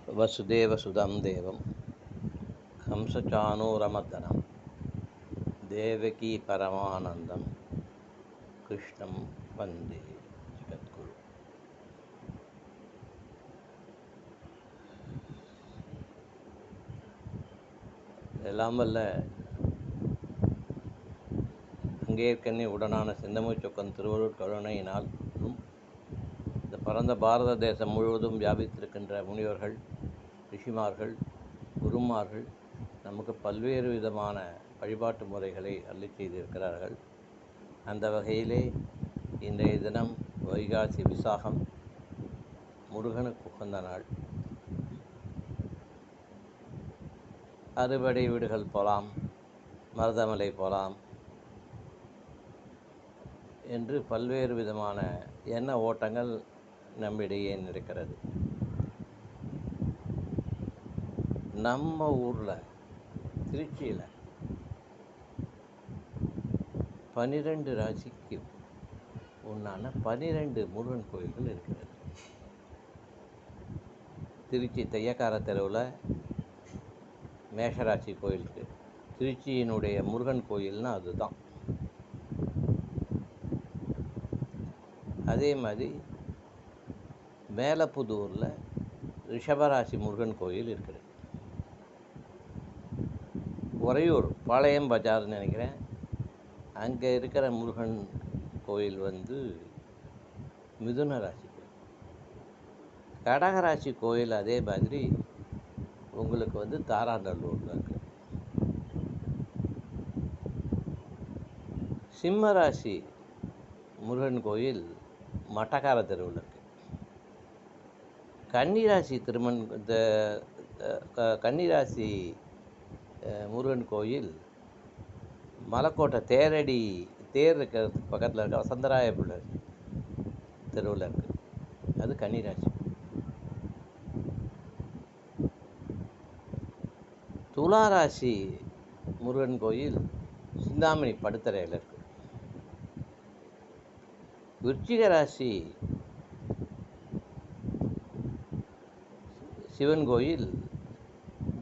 वसुदेवसुतं देवं कंसचाणूरमर्दनं देवकी परमानन्दं कृष्णं वन्दे जगद्गुரு. எல்லாம் வல்ல அங்கேற்கண்ணி உடனான செந்தமிழ் சொக்கன் திருவருட் கருணையினால் இந்த பரந்த பாரத தேசம் முழுவதும் வியாபித்திருக்கின்ற முனிவர்கள், ரிஷிமார்கள், குருமார்கள் நமக்கு பல்வேறு விதமான வழிபாட்டு முறைகளை அள்ளி செய்திருக்கிறார்கள். அந்த வகையிலே இன்றைய தினம் வைகாசி விசாகம், முருகனுக்கு உகந்த நாள். அறுபடை வீடுகள் போகலாம், மருதமலை போகலாம் என்று பல்வேறு விதமான எண்ண ஓட்டங்கள் நம்மிடையே நடக்கிறது. நம்ம ஊரில் திருச்சியில் 12 ராசிக்கு உண்டான 12 முருகன் கோயில்கள் இருக்கிறது. திருச்சி தையக்கார தெருவில் மேஷராசி கோயிலுக்கு திருச்சியினுடைய முருகன் கோயில்னா அதுதான். அதே மாதிரி மேலப்புதூரில் ரிஷபராசி முருகன் கோயில் இருக்கிறது. உறையூர் பாளையம் பஜார்னு நினைக்கிறேன், அங்கே இருக்கிற முருகன் கோயில் மிதுன ராசி கோயில். கடகராசி கோயில் அதே மாதிரி உங்களுக்கு தாராநல்லூரில் இருக்குது. சிம்மராசி முருகன் கோயில் மட்டக்கார தெருவில் இருக்குது. கன்னிராசி முருகன் கோயில் மலைக்கோட்டை தேர் இருக்கிறதுக்கு பக்கத்தில் இருக்க வசந்தராய பிள்ளை தெருவில் இருக்குது. அது கன்னிராசி. துளாராசி முருகன் கோயில் சிந்தாமணி படுத்தறையில் இருக்குது. விருச்சிக ராசி சிவன் கோயில்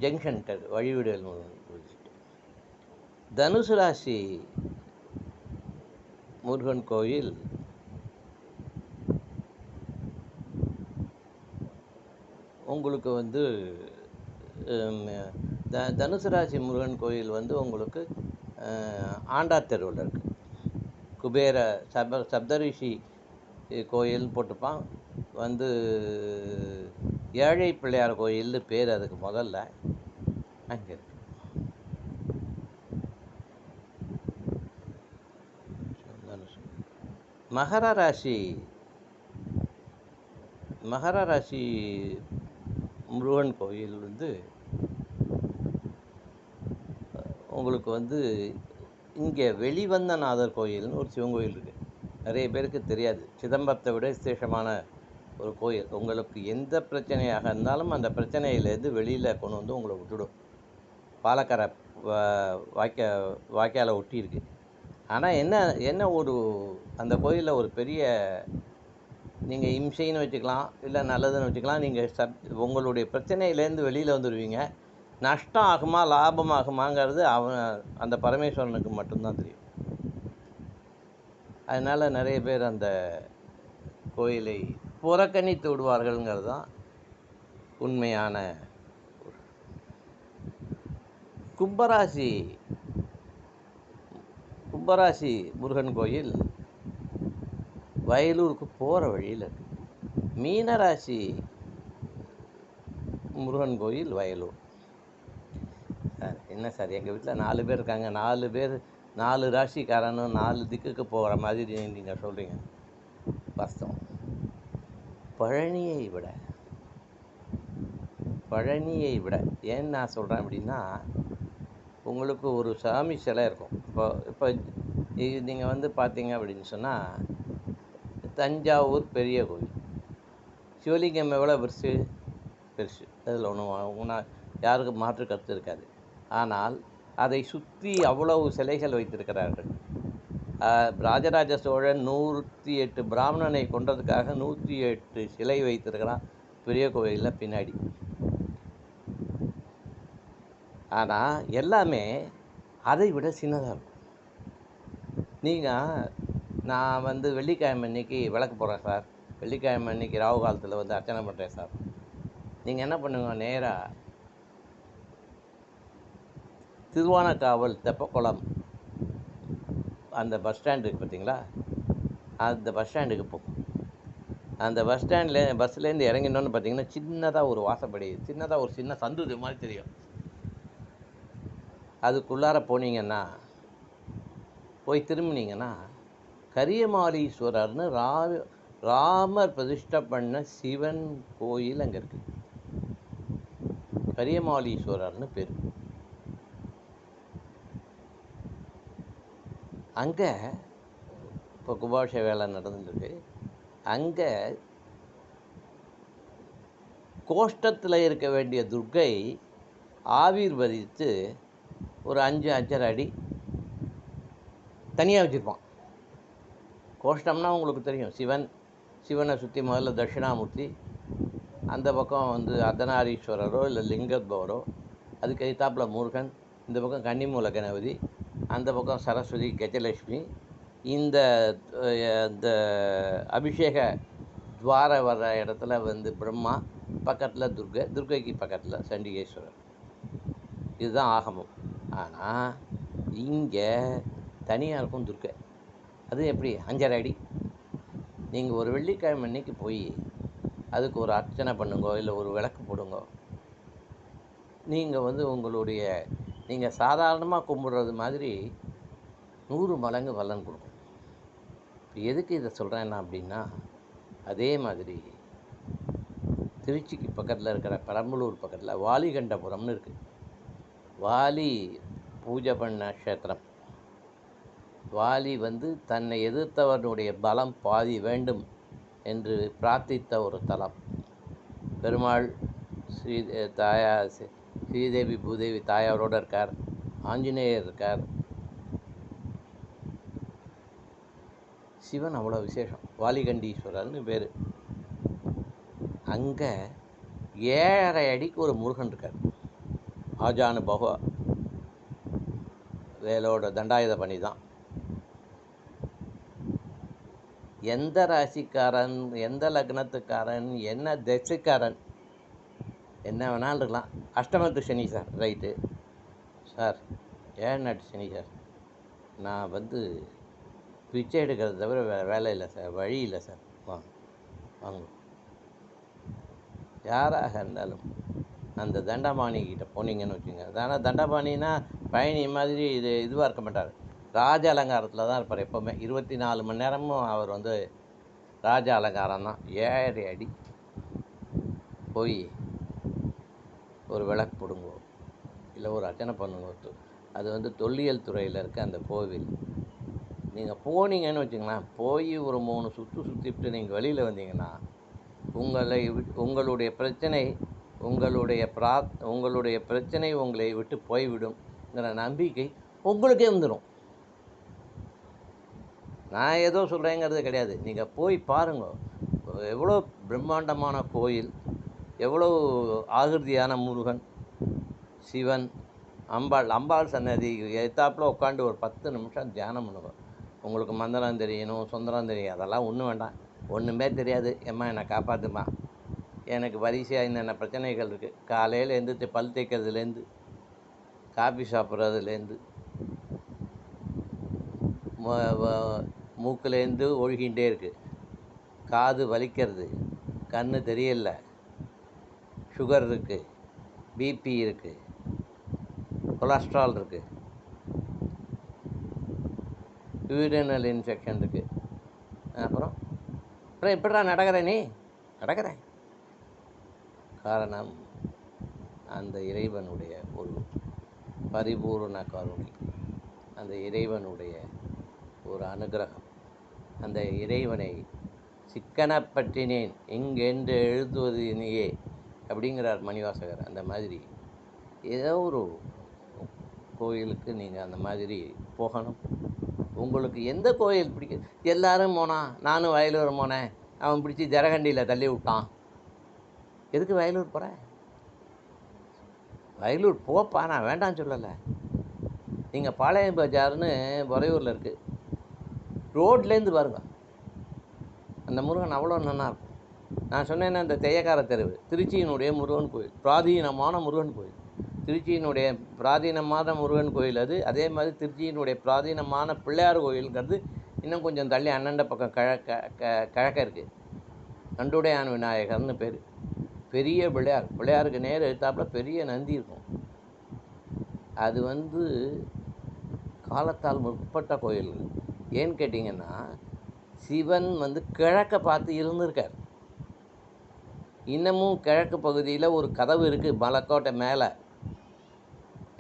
ஜங்ஷன் வழிவிடுதல் முருகன் கோயில். தனுசு ராசி முருகன் கோயில் உங்களுக்கு தனுசு ராசி முருகன் கோயில் உங்களுக்கு ஆண்டார் தெருவில் இருக்குது. குபேர சப்தரிஷி கோயில் போட்டுப்பான். ஏழை பிள்ளையார் கோயில்னு பேர் அதுக்கு முதல்ல அங்கே இருக்கு. மகர ராசி முருகன் கோயில் உங்களுக்கு இங்கே வெளிவந்தநாதர் கோயில்னு ஒரு சிவன் கோயில் இருக்குது. நிறைய பேருக்கு தெரியாது. சிதம்பரத்தை விட விசேஷமான ஒரு கோயில். உங்களுக்கு எந்த பிரச்சனையாக இருந்தாலும் அந்த பிரச்சனையிலேருந்து வெளியில் கொண்டு உங்களை விட்டுடும். பாலக்கரை வாய்க்கால ஒட்டி இருக்குது. ஆனால் என்ன அந்த கோயிலில் ஒரு பெரிய, நீங்கள் இம்சைன்னு வச்சுக்கலாம், இல்லை நல்லதுன்னு வச்சுக்கலாம். நீங்கள் உங்களுடைய பிரச்சனையிலேருந்து வெளியில் வந்துடுவீங்க. நஷ்டம் ஆகுமா லாபமாகுமாங்கிறது அந்த பரமேஸ்வரனுக்கு மட்டும்தான் தெரியும். அதனால் நிறைய பேர் அந்த கோயிலை புறக்கணித்து விடுவார்கள்ங்கிறது தான் உண்மையான. கும்பராசி முருகன் கோயில் வயலூருக்கு போகிற வழியில் இருக்குது. மீனராசி முருகன் கோயில் வயலூர். சார் என்ன சார், எங்கள் வீட்டில் 4 பேர் இருக்காங்க, 4 ராசிக்காரனும் 4 திக்குக்கு போகிற மாதிரி நீங்கள் சொல்கிறீங்க. வாஸ்தவம். பழனியை விட ஏன்னு நான் சொல்கிறேன் அப்படின்னா, உங்களுக்கு ஒரு சாமி சிலை இருக்கும். இப்போ நீங்கள் பார்த்தீங்க அப்படின்னு சொன்னால், தஞ்சாவூர் பெரிய கோயில் சிவலிங்கம் எவ்வளோ பெருசு, அதில் ஒன்று யாருக்கும் மாற்று கருத்து இருக்காது. ஆனால் அதை சுற்றி அவ்வளவு சிலைகள் வைத்திருக்கிறார்கள். ராஜராஜ சோழன் 108 பிராமணனை கொன்றதுக்காக 108 சிலை வைத்திருக்கிறான் பெரிய கோயிலில் பின்னாடி. ஆனால் எல்லாமே அதை விட சின்னதாக இருக்கும். நீங்கள் நான் வந்து வெள்ளிக்கிழமை அன்னைக்கு விளக்கு போடுறேன் சார், வெள்ளிக்கிழமை அன்னைக்கு ராகு காலத்தில் வந்து அர்ச்சனை பண்ணுறேன் சார். நீங்கள் என்ன பண்ணுங்க, நேராக திருவானக்காவல் தெப்பக்குளம் அந்த பஸ் ஸ்டாண்டு இருக்குது பார்த்தீங்களா, அந்த பஸ் ஸ்டாண்டுக்கு போகும். அந்த பஸ்லேருந்து இறங்கினோன்னு பார்த்தீங்கன்னா சின்னதாக ஒரு வாசப்படி, சின்னதாக ஒரு சின்ன சந்து இது மாதிரி தெரியும். அதுக்குள்ளார போனீங்கன்னா, போய் திரும்பினீங்கன்னா கரியமாலீஸ்வரர்னு ராமர் பிரதிஷ்டை பண்ண சிவன் கோயில் அங்கே இருக்குது. கரியமாலீஸ்வரர்னு பேர். அங்கே இப்போ கும்பாபிஷேக வேலை நடந்துருக்கு. அங்கே கோஷ்டத்தில் இருக்க வேண்டிய துர்க்கை ஆவிர்வதித்து ஒரு 5-5.5 அடி தனியாக வச்சுருப்பான். கோஷ்டம்னா உங்களுக்கு தெரியும், சிவனை சுற்றி முதல்ல தட்சிணாமூர்த்தி, அந்த பக்கம் வந்து அர்த்தநாரீஸ்வரரோ இல்லை லிங்கத்பவரோ, அதுக்கு எதிர்த்தாப்புல முருகன், இந்த பக்கம் கன்னிமூல கணபதி, அந்த பக்கம் சரஸ்வதி கஜலட்சுமி, இந்த அபிஷேக துவார வர்ற இடத்துல வந்து பிரம்மா, பக்கத்தில் துர்க்கைக்கு பக்கத்தில் சண்டிகேஸ்வரர். இதுதான் ஆகமம். ஆனால் இங்கே தனியாக இருக்கும் துர்க்கை. அது எப்படி 5.5 அடி. நீங்கள் ஒரு வெள்ளிக்கிழமை அன்னைக்கு போய் அதுக்கு ஒரு அர்ச்சனை பண்ணுங்க, இல்லை ஒரு விளக்கு போடுங்க. நீங்கள் வந்து நீங்கள் சாதாரணமாக கும்பிட்றது மாதிரி 100 மடங்கு பலன் கொடுக்கும். இப்போ எதுக்கு இதை சொல்கிறேன்னா அப்படின்னா, அதே மாதிரி திருச்சிக்கு பக்கத்தில் இருக்கிற பெரம்பலூர் பக்கத்தில் வாலிகண்டபுரம்னு இருக்குது. வாலி பூஜை பண்ண க்ஷேத்திரம். வாலி வந்து தன்னை எதிர்த்தவனுடைய பலம் பாதி வேண்டும் என்று பிரார்த்தித்த ஒரு தலம். பெருமாள் ஸ்ரீதேவி பூதேவி தாயாரோடு இருக்கார், ஆஞ்சநேயர் இருக்கார், சிவன் அவ்வளோ விசேஷம். வாலிகண்டீஸ்வரர்னு பேர். அங்கே 7.5 அடிக்கு ஒரு முருகன் இருக்கார். ஆஜானு பகவ வேலோட தண்டாயுத பணி தான். எந்த ராசிக்காரன், எந்த லக்னத்துக்காரன், என்ன திசைக்காரன், என்ன வேணாலும் இருக்கலாம். அஷ்டமத்து சனி சார், ரைட்டு சார், 7 சனி சார், நான் வந்து பிச்சை எடுக்கிறத தவிர வேறு வேலை இல்லை சார், வழி இல்லை சார், வாங்க. யாராக இருந்தாலும் அந்த தண்டபாணிக்கிட்ட போனீங்கன்னு வச்சுங்க. ஆனால் தண்டபாணினா பழனி மாதிரி இதுவாக இருக்க மாட்டார், ராஜ அலங்காரத்தில் தான் இருப்பார் எப்போவுமே. 24 மணி நேரமும் அவர் வந்து ராஜ அலங்காரம் தான். 7.5 அடி போய் ஒரு விளக்கு போடுங்க, இல்லை ஒரு அர்ச்சனை பண்ணுங்க. அது வந்து தொல்லியல் துறையில் இருக்க அந்த கோவில். நீங்கள் போனீங்கன்னு வச்சுங்களேன், போய் ஒரு 3 சுற்றிவிட்டு நீங்கள் வெளியில் வந்தீங்கன்னா உங்களுடைய பிரச்சனை உங்களை விட்டு போய்விடும்ங்கிற நம்பிக்கை உங்களுக்கே வந்துடும். நான் ஏதோ சொல்கிறேங்கிறது கிடையாது, நீங்கள் போய் பாருங்கள். எவ்வளோ பிரம்மாண்டமான கோயில், எவ்வளோ ஆகிருதியான முருகன், சிவன், அம்பாள் சன்னதி எத்தாப்பில் உட்காந்து ஒரு 10 நிமிஷம் தியானம் பண்ணுவோம். உங்களுக்கு மந்திரம் தெரியணும், சுந்தரம் தெரியும், அதெல்லாம் ஒன்றும் வேண்டாம். ஒன்றுமே தெரியாது, ஏம்மா என்னை காப்பாற்றுமா, எனக்கு வரிசையாக என்னென்ன பிரச்சனைகள் இருக்குது, காலையில் எழுந்திரிச்சு பல் தேய்க்கிறதுலேருந்து காஃபி சாப்பிட்றதுலேருந்து மூக்குலேருந்து ஒழுகின்றே இருக்குது, காது வலிக்கிறது, கண்ணு தெரியல, சுகர் இருக்குது, பிபி இருக்குது, கொலஸ்ட்ரால் இருக்குது, யூரினல் இன்ஃபெக்ஷன் இருக்குது. அப்புறம் எப்படிடா நடக்கிறேன். காரணம் அந்த இறைவனுடைய ஒரு பரிபூர்ண கருணை, அந்த இறைவனுடைய ஒரு அனுகிரகம். அந்த இறைவனை சிக்கனப்பற்றினேன் இங்கென்று எழுதுவது நீயே அப்படிங்கிறார் மணிவாசகர். அந்த மாதிரி ஏதோ ஒரு கோயிலுக்கு நீங்கள் அந்த மாதிரி போகணும். உங்களுக்கு எந்த கோயில் பிடிக்கும்? எல்லாரும் போனான், நானும் வயலூர் போனேன், அவன் பிடிச்சி ஜரகண்டியில் தள்ளி விட்டான். எதுக்கு வயலூர் போகிறேன்? வயலூர் போப்பா, நான் வேண்டாம்னு சொல்லலை. நீங்கள் பாளையம் பஜார்னு உறையூரில் இருக்குது, ரோட்லேருந்து பாருங்க, அந்த முருகன் அவ்வளோ நல்லாயிருக்கும். நான் சொன்னேன்னா இந்த தெய்யக்கார தெருவு, திருச்சியினுடைய முருகன் கோயில், பிராதீனமான முருகன் கோயில். திருச்சியினுடைய பிராதீனமான முருகன் கோயில் அது. அதே மாதிரி திருச்சியினுடைய பிராதீனமான பிள்ளையார் கோயிலுங்கிறது இன்னும் கொஞ்சம் தள்ளி அண்ணண்ட பக்கம் கிழக்க இருக்குது. நண்டுடையான் விநாயகர்னு பேர். பெரிய பிள்ளையார், பிள்ளையாருக்கு நேர் எடுத்தாப்புல பெரிய நந்தி இருக்கும். அது காலத்தால் முற்பட்ட கோயில். ஏன்னு கேட்டிங்கன்னா, சிவன் கிழக்க பார்த்து இருந்திருக்கார். இன்னமும் கிழக்கு பகுதியில் ஒரு கதவு இருக்குது, மலைக்கோட்டை மேலே.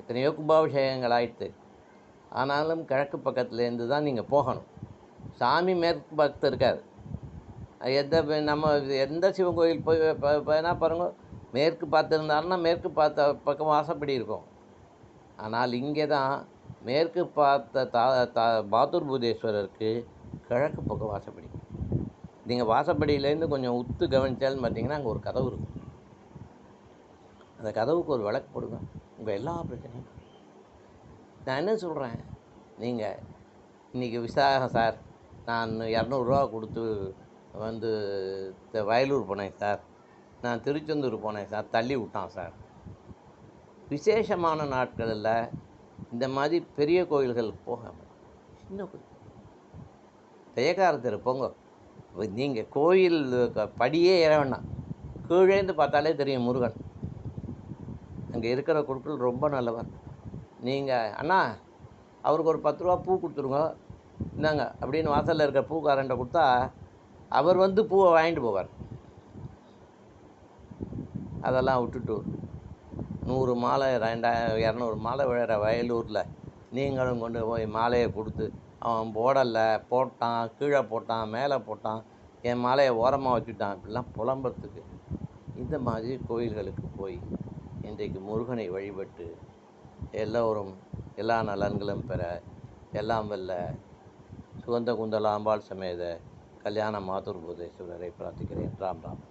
எத்தனையோ கும்பாபிஷேகங்கள் ஆயிடுத்து. ஆனாலும் கிழக்கு பக்கத்துலேருந்து தான் நீங்கள் போகணும். சாமி மேற்கு பக்கத்தில் இருக்கார். எந்த சிவன் கோயில் போய் என்ன பாருங்க, மேற்கு பார்த்துருந்தாருன்னா மேற்கு பார்த்த பக்கம் வாசப்படி இருக்கும். ஆனால் இங்கே தான் மேற்கு பார்த்த பாத்தூர் பூதேஸ்வரருக்கு கிழக்கு பக்கம் வாசப்படி. நீங்கள் வாசப்படியிலேருந்து கொஞ்சம் உத்து கவனிச்சாலும் பார்த்தீங்கன்னா அங்கே ஒரு கதவு இருக்கும். அந்த கதவுக்கு ஒரு விளக்கு போடுங்க, உங்கள் எல்லா பிரச்சனையும். நான் என்ன சொல்கிறேன், நீங்கள் இன்றைக்கி விசாகம் சார், நான் 200 கொடுத்து வயலூர் போனேன் சார், நான் திருச்செந்தூர் போனேன் சார், தள்ளி விட்டான் சார். விசேஷமான நாட்களில் இந்த மாதிரி பெரிய கோயில்களுக்கு போகாமல் சின்ன கோயில், தெய்யக்கார தெரு போங்க. நீங்கள் கோயில் படியே ஏற வேண்டாம், கீழேந்து பார்த்தாலே தெரியும் முருகன். அங்கே இருக்கிற குழுக்கள் ரொம்ப நல்லவர். நீங்கள் அண்ணா அவருக்கு ஒரு 10 ரூபா பூ கொடுத்துருங்க, இந்தாங்க அப்படின்னு வாசலில் இருக்கிற பூக்காரன்ட்ட கொடுத்தா அவர் பூவை வாங்கிட்டு போவார். அதெல்லாம் விட்டுட்டு 100 மாலை 200 மாலை விழுற வயலூரில் நீங்களும் கொண்டு போய் மாலையை கொடுத்து, அவன் போடலை, போட்டான், கீழே போட்டான், மேலே போட்டான், என் மாலையை ஓரமாக வச்சுட்டான், இப்படிலாம் புலம்புறதுக்கு இந்த மாதிரி கோயில்களுக்கு போய் இன்றைக்கு முருகனை வழிபட்டு எல்லோரும் எல்லா நலன்களும் பெற எல்லாம் வல்ல சுகந்த குந்தலாம்பாள் சமேத கல்யாண மாதுர் பூதேஸ்வரரை பிரார்த்திக்கிறேன். ராம் ராம்.